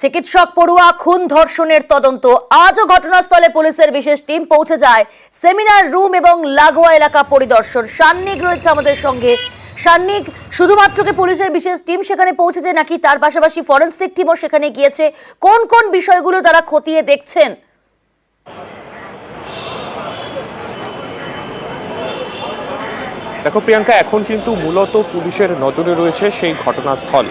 চিকিৎসক পড়ুয়া খুন ধর্ষণের তদন্ত। আজও ঘটনাস্থলে পুলিশের বিশেষ টিম পৌঁছে যায়। সেমিনার রুম এবং লাগোয়া এলাকা পরিদর্শন। সান্নিক রয়েছে আমাদের সঙ্গে। সান্নিক, শুধুমাত্র কি পুলিশের বিশেষ টিম সেখানে পৌঁছেছে নাকি তার পাশাপাশি ফরেনসিক টিমও সেখানে গিয়েছে? কোন কোন বিষয়গুলো তারা খতিয়ে দেখছেন? দেখো প্রিয়াঙ্কা, এখন কিন্তু মূলত পুলিশের নজরে রয়েছে সেই ঘটনাস্থল।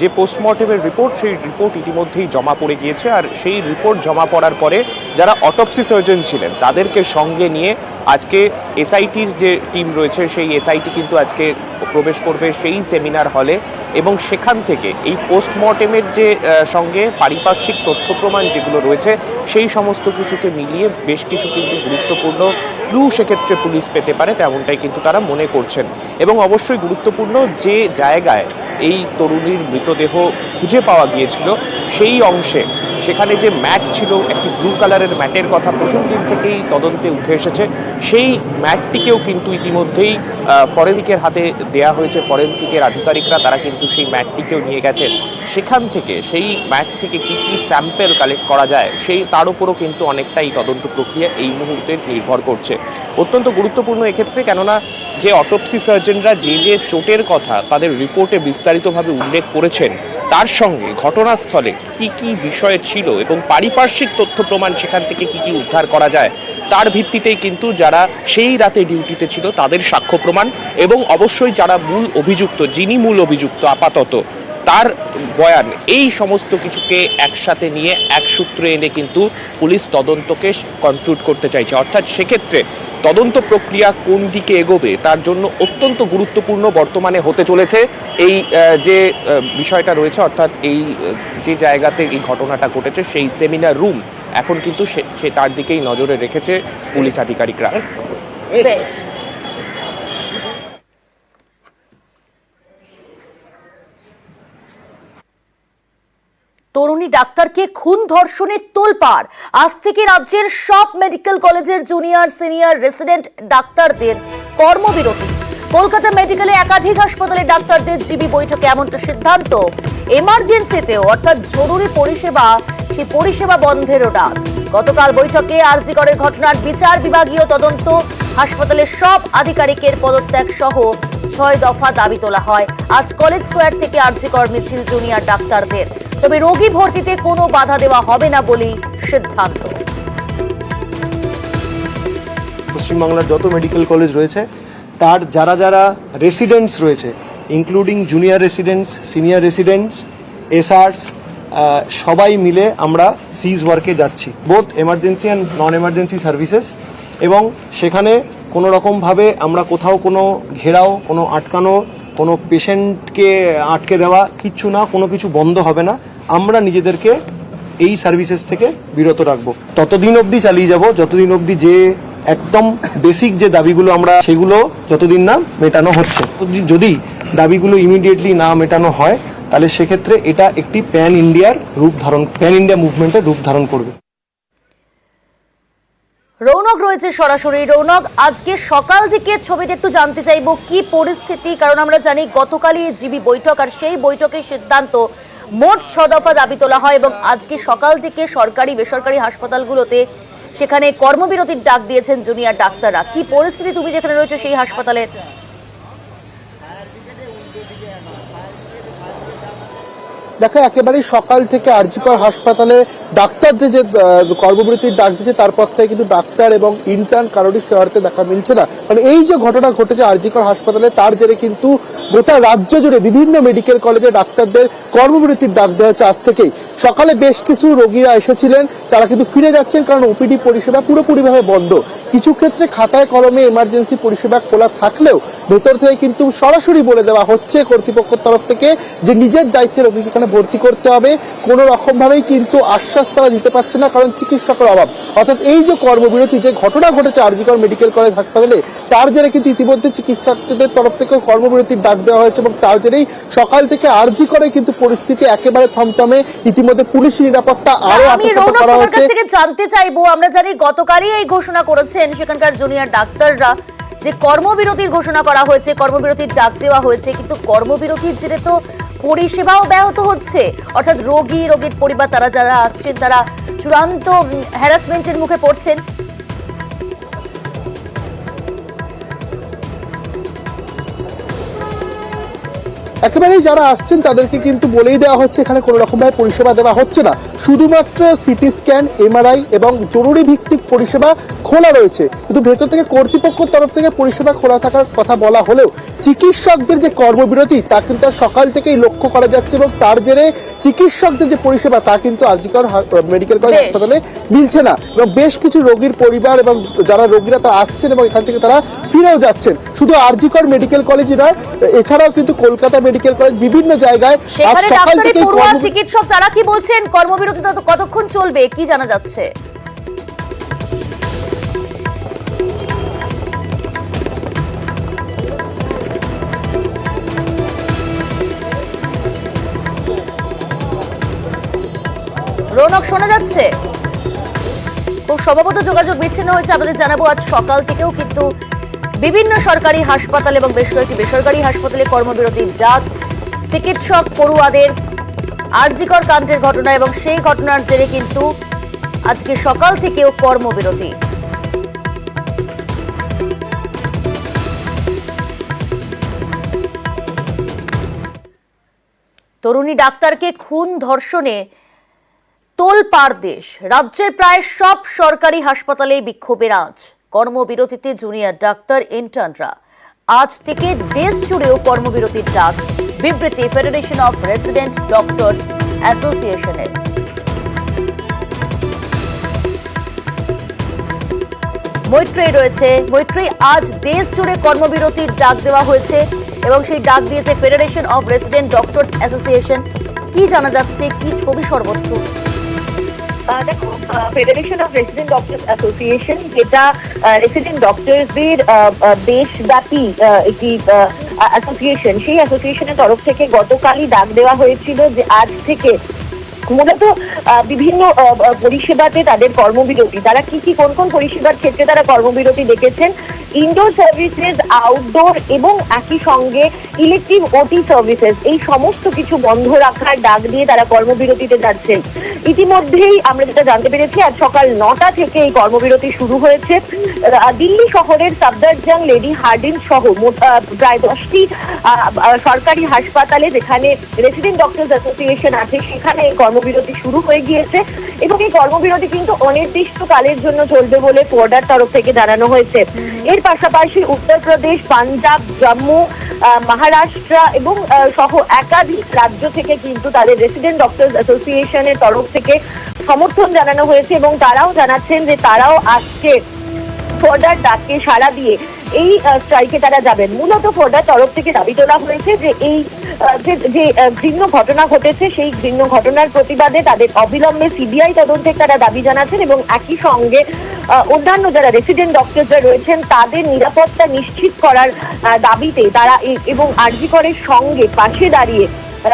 যে পোস্টমর্টেমের রিপোর্ট, সেই রিপোর্ট ইতিমধ্যেই জমা পড়ে গিয়েছে। আর সেই রিপোর্ট জমা পড়ার পরে যারা অটোপসি সার্জন ছিলেন তাদেরকে সঙ্গে নিয়ে আজকে এসআইটির যে টিম রয়েছে সেই এসআইটি কিন্তু আজকে প্রবেশ করবে সেই সেমিনার হলে, এবং সেখান থেকে এই পোস্টমর্টেমের যে সঙ্গে পারিপার্শ্বিক তথ্য প্রমাণ যেগুলো রয়েছে সেই সমস্ত কিছুকে মিলিয়ে বেশ কিছু কিন্তু গুরুত্বপূর্ণ ক্লু সেক্ষেত্রে পুলিশ পেতে পারে, তেমনটাই কিন্তু তারা মনে করছেন। এবং অবশ্যই গুরুত্বপূর্ণ যে জায়গায় এই তরুণীর মৃতদেহ খুঁজে পাওয়া গিয়েছিল সেই অংশে সেখানে যে ম্যাট ছিল, একটি ব্লু কালারের ম্যাটের কথা প্রথম দিন থেকেই তদন্তে উঠে এসেছে। সেই ম্যাটটিকেও কিন্তু ইতিমধ্যেই ফরেনিকের হাতে দেয়া হয়েছে। ফরেন্সিকের আধিকারিকরা তারা কিন্তু সেই ম্যাটটিকেও নিয়ে গেছেন। সেখান থেকে সেই ম্যাট থেকে কী কী স্যাম্পেল কালেক্ট করা যায় সেই তার উপরও কিন্তু অনেকটাই তদন্ত প্রক্রিয়া এই মুহূর্তে নির্ভর করছে। অত্যন্ত গুরুত্বপূর্ণ এক্ষেত্রে, কেননা যে অটোপসি সার্জনরা যে যে চোটের কথা তাদের রিপোর্টে বিস্তারিতভাবে উল্লেখ করেছেন তার সঙ্গে ঘটনাস্থলে কি কি বিষয় ছিল এবং পারিপার্শ্বিক তথ্য প্রমাণ সেখান থেকে কি কি উদ্ধার করা যায় তার ভিত্তিতেই কিন্তু যারা সেই রাতে ডিউটিতে ছিল তাদের সাক্ষ্য প্রমাণ, এবং অবশ্যই যারা মূল অভিযুক্ত, যিনি মূল অভিযুক্ত আপাতত তার বয়ান, এই সমস্ত কিছুকে একসাথে নিয়ে এক সূত্রে এনে কিন্তু পুলিশ তদন্তকে কনক্লুড করতে চাইছে। অর্থাৎ সেক্ষেত্রে তদন্ত প্রক্রিয়া কোন দিকে এগোবে তার জন্য অত্যন্ত গুরুত্বপূর্ণ বর্তমানে হতে চলেছে এই যে বিষয়টা রয়েছে, অর্থাৎ এই যে জায়গাতে এই ঘটনাটা ঘটেছে সেই সেমিনার রুম। এখন কিন্তু সে তার দিকেই নজরে রেখেছে পুলিশ আধিকারিকরা। বেশ, তরুণী ডাক্তারকে খুন ধর্ষণের তোলপাড়। আজ থেকে রাজ্যের সব মেডিকেল কলেজের জুনিয়র সিনিয়র রেসিডেন্ট ডাক্তারদের কর্মবিরতি। কলকাতা মেডিকেলে একাধিক হাসপাতালের ডাক্তারদের জিবি বৈঠকে এমনটা সিদ্ধান্ত। এমার্জেন্সিতেও অর্থাৎ জরুরি পরিষেবা, সেই পরিষেবা বন্ধেরও ডাক। গতকাল বৈঠকে আরজি করের ঘটনার বিচার বিভাগীয় তদন্ত, হাসপাতালের সব আধিকারিকের পদত্যাগ সহ 6 দফা দাবি তোলা হয়। আজ কলেজ স্কোয়ার থেকে আরজি কর মিছিল জুনিয়র ডাক্তারদের। তবে রোগী ভর্তিতে কোনো বাধা দেওয়া হবে না বলেই সিদ্ধান্ত। পশ্চিমবাংলার যত মেডিকেল কলেজ রয়েছে তার যারা যারা রেসিডেন্টস রয়েছে, including junior residents, senior residents, SRs, সবাই মিলে আমরা সিজ ওয়ার্কে যাচ্ছি, both emergency and non emergency services. এবং সেখানে কোনো রকমভাবে আমরা কোথাও কোনো ঘেরাও, কোনো আটকানো, কোনো পেশেন্টকে আটকে দেওয়া কিচ্ছু না, কোনো কিছু বন্ধ হবে না। আমরা নিজেদেরকে এই সার্ভিসেস থেকে বিরত রাখবো, ততদিন অবধি চালিয়ে যাব যতদিন অবধি যে একদম বেসিক যে দাবিগুলো আমরা সেগুলো যতদিন না মেটানো হচ্ছে। যদি দাবিগুলো ইমিডিয়েটলি না মেটানো হয় তাহলে সেক্ষেত্রে এটা একটি প্যান ইন্ডিয়া মুভমেন্টের রূপ ধারণ করবে। রৌনক রয়েছে সরাসরি। রৌনক, আজকে সকাল থেকে ছবিটা একটু জানতে চাইবো কি পরিস্থিতি, কারণ আমরা জানি গতকালই জিবি বৈঠক, আর সেই বৈঠকের সিদ্ধান্ত মোট 6 দফা দাবি তোলা হয়, এবং আজকে সকাল থেকে সরকারি বেসরকারি হাসপাতালগুলোতে সেখানে কর্মবিরতির ডাক দিয়েছেন জুনিয়র ডাক্তাররা। কি পরিস্থিতি তুমি যেখানে রয়েছে সেই হাসপাতালের? দেখো, একেবারেই সকাল থেকে আরজি কর হাসপাতালে ডাক্তারদের যে কর্মবিরতির ডাক দিচ্ছে তারপর থেকে কিন্তু ডাক্তার এবং ইন্টার্ন কারোরই সেবাতে দেখা মিলছে না। মানে এই যে ঘটনা ঘটেছে আরজি কর হাসপাতালে, তার জেরে কিন্তু গোটা রাজ্য জুড়ে বিভিন্ন মেডিকেল কলেজে ডাক্তারদের কর্মবিরতির ডাক দেওয়া হচ্ছে আজ থেকেই। সকালে বেশ কিছু রোগীরা এসেছিলেন, তারা কিন্তু ফিরে যাচ্ছেন, কারণ ওপিডি পরিষেবা পুরোপুরিভাবে বন্ধ। কিছু ক্ষেত্রে খাতায় কলমে এমার্জেন্সি পরিষেবা খোলা থাকলেও ভেতর থেকে কিন্তু সরাসরি বলে দেওয়া হচ্ছে কর্তৃপক্ষের তরফ থেকে যে নিজের দায়িত্বে রোগীকে এখানে ভর্তি করতে হবে। কোনো রকম ভাবেই কিন্তু আশ্বাস তারা দিতে পারছে না, কারণ চিকিৎসকের অভাব। অর্থাৎ এই যে কর্মবিরতি, যে ঘটনা ঘটেছে আরজি কর মেডিকেল কলেজ হাসপাতালে, তার জেরে কিন্তু ইতিমধ্যে চিকিৎসকদের তরফ থেকেও কর্মবিরতির ডাক দেওয়া হয়েছে, এবং তার জেরেই সকাল থেকে আরজি করে কিন্তু পরিস্থিতি একেবারে থমথমে। ইতিমধ্যে পুলিশ নিরাপত্তা আরো আপসাত করা হয়েছে। জানতে চাইবো, আমরা জানি গতকালই এই ঘোষণা করেছেন সেখানকার জুনিয়র ডাক্তাররা যে কর্মবিরতির ঘোষণা করা হয়েছে, কর্মবিরতির ডাক দেওয়া হয়েছে, কিন্তু কর্মবিরতির জেরে তো পরিষেবাও ব্যাহত হচ্ছে, অর্থাৎ রোগীর পরিবার তারা যারা আসছেন তারা চূড়ান্ত হ্যারাসমেন্টের মুখে পড়ছেন। একেবারেই যারা আসছেন তাদেরকে কিন্তু বলেই দেওয়া হচ্ছে এখানে কোনো রকম ভাবে পরিষেবা দেওয়া হচ্ছে না, শুধুমাত্র সিটি স্ক্যান, এমআরআই এবং জরুরি ভিত্তিক পরিষেবা খোলা রয়েছে। কিন্তু ভেতর থেকে কর্তৃপক্ষের তরফ থেকে পরিষেবা খোলা থাকার কথা বলা হলেও চিকিৎসকদের যে কর্মবিরতি তা কিন্তু সকাল থেকেই লক্ষ্য করা যাচ্ছে এবং তার জেরে চিকিৎসকদের যে পরিষেবা তা কিন্তু আরজিকর মেডিকেল কলেজ হাসপাতালে মিলছে না এবং বেশ কিছু রোগীর পরিবার এবং যারা রোগীরা তারা আসছেন এবং এখান থেকে তারা ফিরেও যাচ্ছেন। শুধু আরজিকর মেডিকেল কলেজই নয়, এছাড়াও কিন্তু কলকাতা মেডিকেল কলেজ বিভিন্ন জায়গায় আজ সকাল থেকে চিকিৎসক তারা কি বলছেন, কর্মবিরতি কতক্ষণ চলবে কি জানা যাচ্ছে? রৌনক শোনা যাচ্ছে? খুব সম্ভবত যোগাযোগ বিচ্ছিন্ন হয়েছে। আপনাদের জানাবো আজ সকাল থেকেও কিন্তু বিভিন্ন সরকারি হাসপাতাল এবং বেশ কয়েকটি বেসরকারি হাসপাতালে কর্মবিরতির ডাক। চিকিৎসক পড়ুয়াদের আরজিকর কাণ্ডের ঘটনা এবং সেই ঘটনার জেরে কিন্তু আজকে সকাল থেকেও কর্মবিরতি। তরুণী ডাক্তারকে খুন ধর্ষণে তোলপাড় দেশ। রাজ্যের প্রায় সব সরকারি হাসপাতালে বিক্ষোভের আজ। কর্মবিরতিতে জুনিয়র ডাক্তার, ইন্টার্নরা। আজ থেকে দেশ জুড়েও কর্মবিরতির ডাক। বিবৃতি ফেডারেশন অফ রেসিডেন্ট ডক্টরস অ্যাসোসিয়েশনের। মৈত্রী রয়েছে। মৈত্রী, আজ দেশ জুড়ে কর্মবিরতির ডাক দেওয়া হয়েছে এবং সেই ডাক দিয়েছে federation of resident doctors association. কি জানা যাচ্ছে, কি ছবি সর্বত্র? দেখো, federation of resident doctors association যেটা রেসিডেন্ট ডক্টরসদের দেশব্যাপী একটি অ্যাসোসিয়েশন, সেই অ্যাসোসিয়েশনের তরফ থেকে গতকালই ডাক দেওয়া হয়েছিল যে আজ থেকে মূলত বিভিন্ন পরিষেবাতে তাদের কর্মবিরতি। তারা কোন কোন পরিষেবার ক্ষেত্রে তারা কর্মবিরতি দেখেছেন, ইনডোর সার্ভিসেস, আউটডোর এবং একই সঙ্গে ইলেকটিভ ওটি সার্ভিসেস, এই সমস্ত কিছু বন্ধ রাখার ডাক দিয়ে তারা কর্মবিরতিতে যাচ্ছেন। ইতিমধ্যেই আমরা যেটা জানতে পেরেছি, আজ সকাল 9টা থেকে এই কর্মবিরতি শুরু হয়েছে। দিল্লি শহরের সাফদারজাং, লেডি হার্ডিঞ্জ সহ প্রায় 10টি সরকারি হাসপাতালে যেখানে রেসিডেন্ট ডক্টরস অ্যাসোসিয়েশন আছে সেখানে এই কর্মবিরতি শুরু হয়ে গিয়েছে এবং এই কর্মবিরতি কিন্তু অনির্দিষ্টকালের জন্য চলবে বলে ফোর্ডার তরফ থেকে জানানো হয়েছে। এর পাশাপাশি উত্তরপ্রদেশ, পাঞ্জাব, জম্মু, মহারাষ্ট্র এবং সহ একাধিক রাজ্য থেকে কিন্তু তাদের রেসিডেন্ট ডক্টরস অ্যাসোসিয়েশনের তরফ থেকে সমর্থন জানানো হয়েছে এবং তারাও জানাচ্ছেন যে তারাও আজকে ফোর্ডার ডাককে সাড়া দিয়ে এই স্ট্রাইকে তারা যাবেন। মূলত ফোর্ডার তরফ থেকে দাবি তোলা হয়েছে যে এই যে ঘৃণ্য ঘটনা ঘটেছে সেই ঘৃণ্য ঘটনার প্রতিবাদে তাদের অবিলম্বে সিবিআই তদন্তের তারা দাবি জানাচ্ছেন এবং একই সঙ্গে অন্যান্য যারা রেসিডেন্ট ডক্টরসরা রয়েছেন তাদের নিরাপত্তা নিশ্চিত করার দাবিতে তারা এবং আরজিকরের সঙ্গে পাশে দাঁড়িয়ে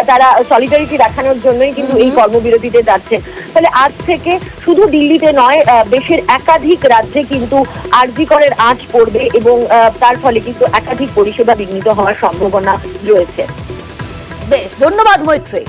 তারা সলিডারিটি দেখানোর জন্যই কিন্তু এই কর্মবিরতিতে যাচ্ছেন। ফলে আজ থেকে শুধু দিল্লিতে নয়, দেশের একাধিক রাজ্যে কিন্তু আরজিকরের আঁচ পড়বে এবং তার ফলে কিন্তু একাধিক পরিষেবা বিঘ্নিত হওয়ার সম্ভাবনা রয়েছে। বেশ, ধন্যবাদ মৈত্রী।